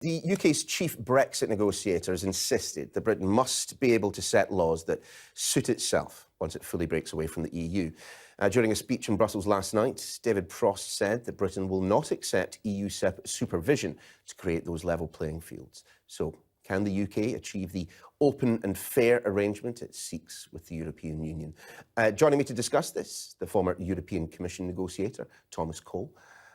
The UK's chief Brexit negotiator has insisted that Britain must be able to set laws that suit itself once it fully breaks away from the EU. During a speech in Brussels last night, David Frost said that Britain will not accept EU supervision to create those level playing fields. So, can the UK achieve the open and fair arrangement it seeks with the European Union? Joining me to discuss this, the former European Commission negotiator, Thomas Cole,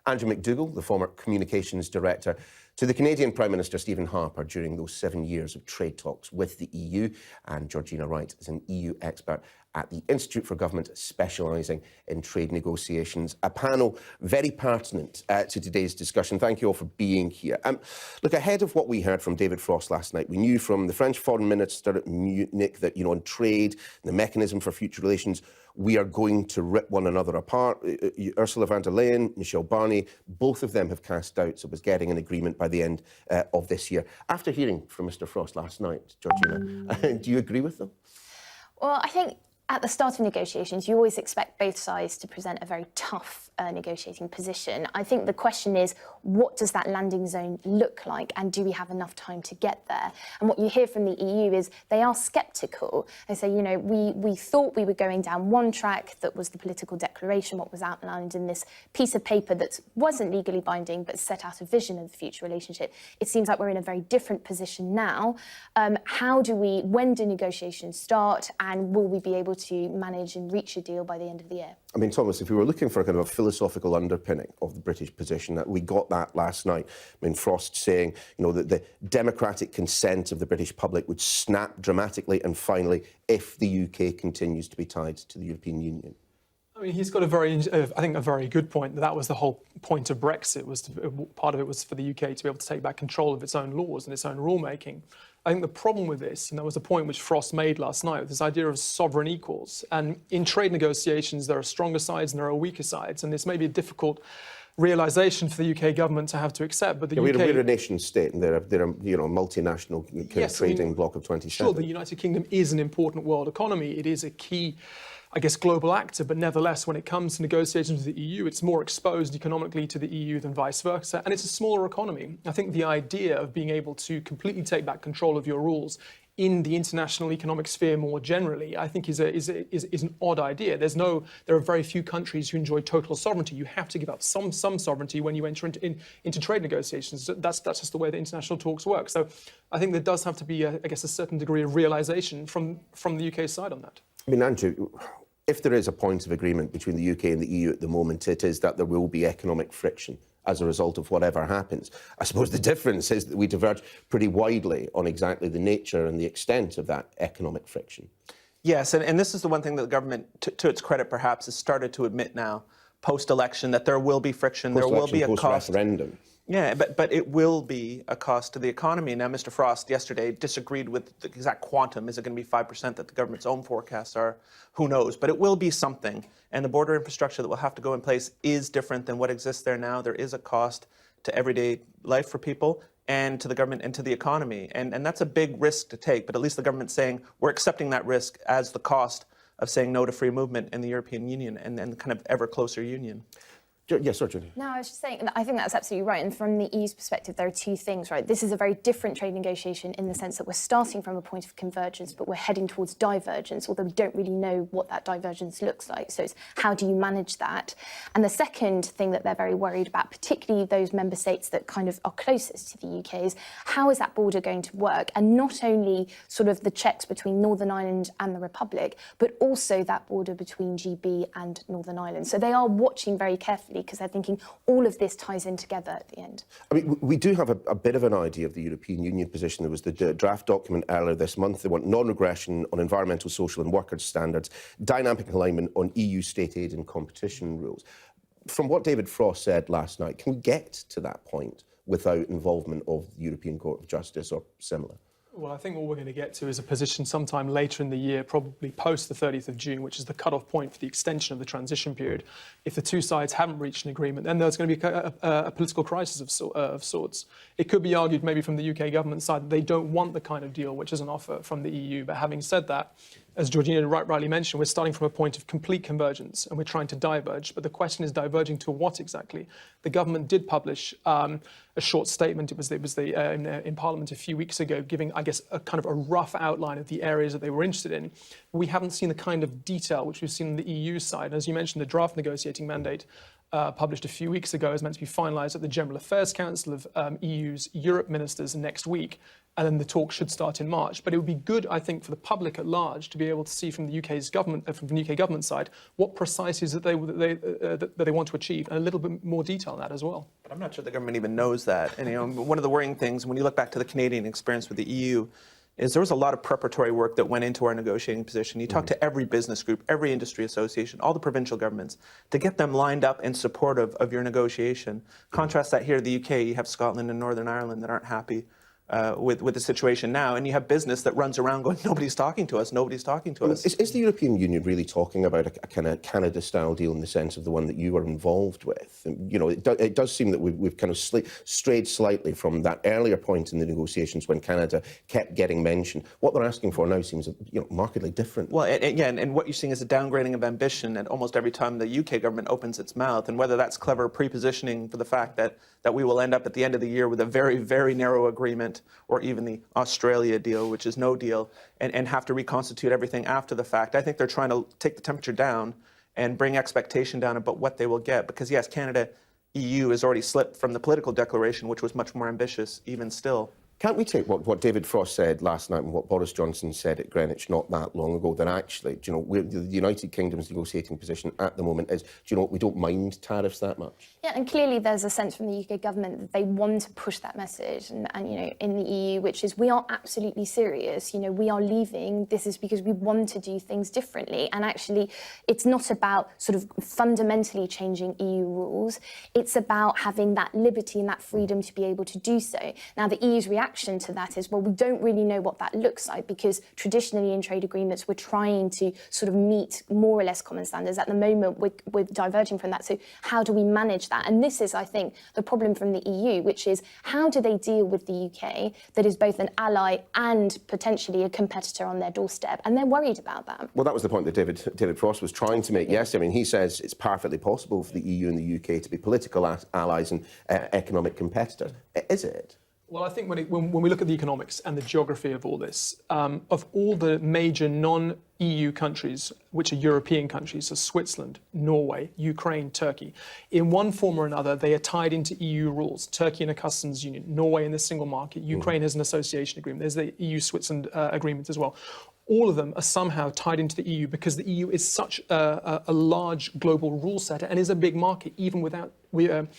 Andrew MacDougall, the former Communications Director to the Canadian Prime Minister Stephen Harper during those 7 years of trade talks with the EU, and Georgina Wright is an EU expert at the Institute for Government specialising in trade negotiations. A panel very pertinent to today's discussion. Thank you all for being here. Look, ahead of what we heard from David Frost last night, we knew from the French Foreign Minister at Munich that, on trade, the mechanism for future relations, we are going to rip one another apart. Ursula von der Leyen, Michel Barnier, both of them have cast doubts of us getting an agreement by the end of this year. After hearing from Mr Frost last night, Georgina, do you agree with them? Well, I think at the start of negotiations, you always expect both sides to present a very tough negotiating position. I think the question is, what does that landing zone look like, and do we have enough time to get there? And what you hear from the EU is they are sceptical. They say, we thought we were going down one track that was the political declaration, what was outlined in this piece of paper that wasn't legally binding but set out a vision of the future relationship. It seems like we're in a very different position now. When do negotiations start, and will we be able to manage and reach a deal by the end of the year? I mean, Thomas, if we were looking for a kind of a philosophical underpinning of the British position, that we got that last night. I mean, Frost saying, that the democratic consent of the British public would snap dramatically and finally if the UK continues to be tied to the European Union. I mean, he's got a very good point. That was the whole point of Brexit. Part of it was for the UK to be able to take back control of its own laws and its own rulemaking. I think the problem with this, and that was the point which Frost made last night, with this idea of sovereign equals. And in trade negotiations, there are stronger sides and there are weaker sides. And this may be a difficult realisation for the UK government to have to accept. But the UK... We're a nation state, and they're a multinational trading bloc of 27. Sure, the United Kingdom is an important world economy. It is a key, global actor, but nevertheless, when it comes to negotiations with the EU, it's more exposed economically to the EU than vice versa, and it's a smaller economy. I think the idea of being able to completely take back control of your rules in the international economic sphere more generally, I think is an odd idea. There are very few countries who enjoy total sovereignty. You have to give up some sovereignty when you enter into trade negotiations. That's just the way the international talks work. So I think there does have to be, a certain degree of realisation from the UK side on that. I mean, Andrew, if there is a point of agreement between the UK and the EU at the moment, it is that there will be economic friction as a result of whatever happens. I suppose the difference is that we diverge pretty widely on exactly the nature and the extent of that economic friction. Yes, and this is the one thing that the government, to its credit perhaps, has started to admit now, post-election, that there will be friction, there will be a cost. Post-referendum. Yeah, but it will be a cost to the economy. Now, Mr Frost yesterday disagreed with the exact quantum. Is it going to be 5% that the government's own forecasts are? Who knows? But it will be something. And the border infrastructure that will have to go in place is different than what exists there now. There is a cost to everyday life for people and to the government and to the economy. And that's a big risk to take. But at least the government's saying we're accepting that risk as the cost of saying no to free movement in the European Union and kind of ever closer union. Yes, Georgina. No, I was just saying, I think that's absolutely right. And from the EU's perspective, there are two things, right? This is a very different trade negotiation in the sense that we're starting from a point of convergence, but we're heading towards divergence, although we don't really know what that divergence looks like. So it's how do you manage that? And the second thing that they're very worried about, particularly those member states that kind of are closest to the UK, is how is that border going to work? And not only sort of the checks between Northern Ireland and the Republic, but also that border between GB and Northern Ireland. So they are watching very carefully, because they're thinking all of this ties in together at the end. I mean, we do have a bit of an idea of the European Union position. There was the draft document earlier this month. They want non-regression on environmental, social and workers' standards, dynamic alignment on EU state aid and competition rules. From what David Frost said last night, can we get to that point without involvement of the European Court of Justice or similar? Well, I think what we're going to get to is a position sometime later in the year, probably post the 30th of June, which is the cut-off point for the extension of the transition period. If the two sides haven't reached an agreement, then there's going to be a political crisis of sorts. It could be argued maybe from the UK government side that they don't want the kind of deal which is an offer from the EU. But having said that, as Georgina rightly mentioned, we're starting from a point of complete convergence and we're trying to diverge. But the question is diverging to what exactly? The government did publish a short statement. It was in Parliament a few weeks ago, giving, I guess, a kind of a rough outline of the areas that they were interested in. We haven't seen the kind of detail which we've seen on the EU side. As you mentioned, the draft negotiating mandate published a few weeks ago is meant to be finalised at the General Affairs Council of EU's Europe ministers next week. And then the talk should start in March. But it would be good, I think, for the public at large to be able to see from the UK's government, from the UK government side, what precisely is that they want to achieve, and a little bit more detail on that as well. But I'm not sure the government even knows that. And one of the worrying things when you look back to the Canadian experience with the EU is there was a lot of preparatory work that went into our negotiating position. You talk to every business group, every industry association, all the provincial governments to get them lined up and supportive of your negotiation. Contrast that here in the UK, you have Scotland and Northern Ireland that aren't happy with the situation now, and you have business that runs around going, nobody's talking to us, nobody's talking to us. Is the European Union really talking about a kind of Canada-style deal in the sense of the one that you were involved with? And, it does seem that we've kind of strayed slightly from that earlier point in the negotiations when Canada kept getting mentioned. What they're asking for now seems, markedly different. Well, and what you're seeing is a downgrading of ambition at almost every time the UK government opens its mouth, and whether that's clever prepositioning for the fact that we will end up at the end of the year with a very, very narrow agreement, or even the Australia deal, which is no deal, and have to reconstitute everything after the fact. I think they're trying to take the temperature down and bring expectation down about what they will get. Because yes, Canada, EU has already slipped from the political declaration, which was much more ambitious, even still. Can't we take what David Frost said last night and what Boris Johnson said at Greenwich not that long ago, that actually, the United Kingdom's negotiating position at the moment is, we don't mind tariffs that much? Yeah, and clearly there's a sense from the UK government that they want to push that message, and in the EU, which is we are absolutely serious. We are leaving. This is because we want to do things differently, and actually, it's not about sort of fundamentally changing EU rules. It's about having that liberty and that freedom to be able to do so. Now, the EU's reaction to that is, well, we don't really know what that looks like, because traditionally in trade agreements we're trying to sort of meet more or less common standards. At the moment we're diverging from that, so how do we manage that? And this is, I think, the problem from the EU, which is how do they deal with the UK that is both an ally and potentially a competitor on their doorstep, and they're worried about that. Well, that was the point that David Frost was trying to make yesterday. I mean, he says it's perfectly possible for the EU and the UK to be political allies and economic competitors. Is it? Well, I think when we look at the economics and the geography of all this, of all the major non-EU countries, which are European countries, so Switzerland, Norway, Ukraine, Turkey, in one form or another, they are tied into EU rules. Turkey in a customs union, Norway in the single market, Ukraine has an association agreement. There's the EU-Switzerland agreement as well. All of them are somehow tied into the EU because the EU is such a large global rule setter and is a big market, even without the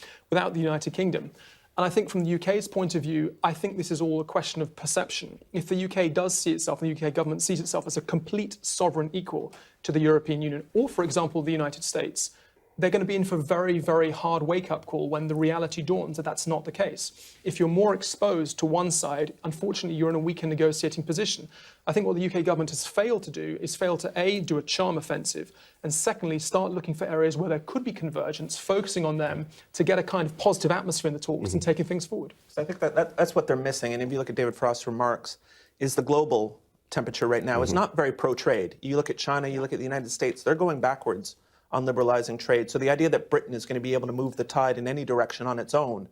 United Kingdom. And I think from the UK's point of view, I think this is all a question of perception. If the UK does see itself, and the UK government sees itself as a complete sovereign equal to the European Union, or, for example, the United States, they're going to be in for a very, very hard wake-up call when the reality dawns that that's not the case. If you're more exposed to one side, unfortunately, you're in a weaker negotiating position. I think what the UK government has failed to do is fail to, A, do a charm offensive, and secondly, start looking for areas where there could be convergence, focusing on them to get a kind of positive atmosphere in the talks and taking things forward. So I think that's what they're missing. And if you look at David Frost's remarks, is the global temperature right now is not very pro-trade. You look at China, you look at the United States, they're going backwards on liberalizing trade. So the idea that Britain is going to be able to move the tide in any direction on its own,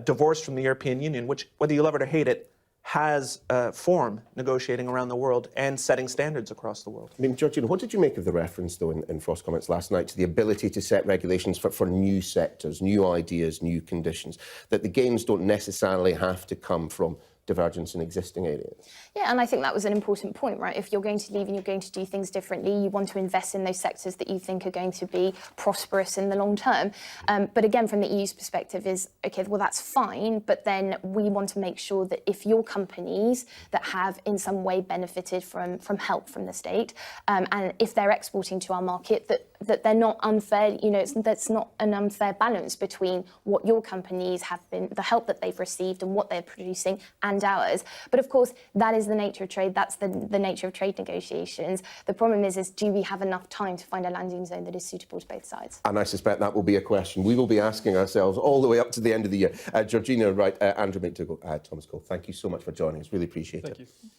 divorced from the European Union, which, whether you love it or hate it, has form negotiating around the world and setting standards across the world. I mean, Georgina, what did you make of the reference, though, in Frost's comments last night to the ability to set regulations for new sectors, new ideas, new conditions, that the gains don't necessarily have to come from divergence in existing areas? Yeah, and I think that was an important point, right? If you're going to leave and you're going to do things differently, you want to invest in those sectors that you think are going to be prosperous in the long term. But again, from the EU's perspective is, OK, well, that's fine, but then we want to make sure that if your companies that have in some way benefited from help from the state, and if they're exporting to our market, that they're not unfair, that's not an unfair balance between what your companies have been, the help that they've received and what they're producing and ours. But of course, that is the nature of trade. That's the nature of trade negotiations. The problem is do we have enough time to find a landing zone that is suitable to both sides? And I suspect that will be a question we will be asking ourselves all the way up to the end of the year. Georgina Wright, Andrew MacDougall, Thomas Cole, thank you so much for joining us. Really appreciate it. Thank you.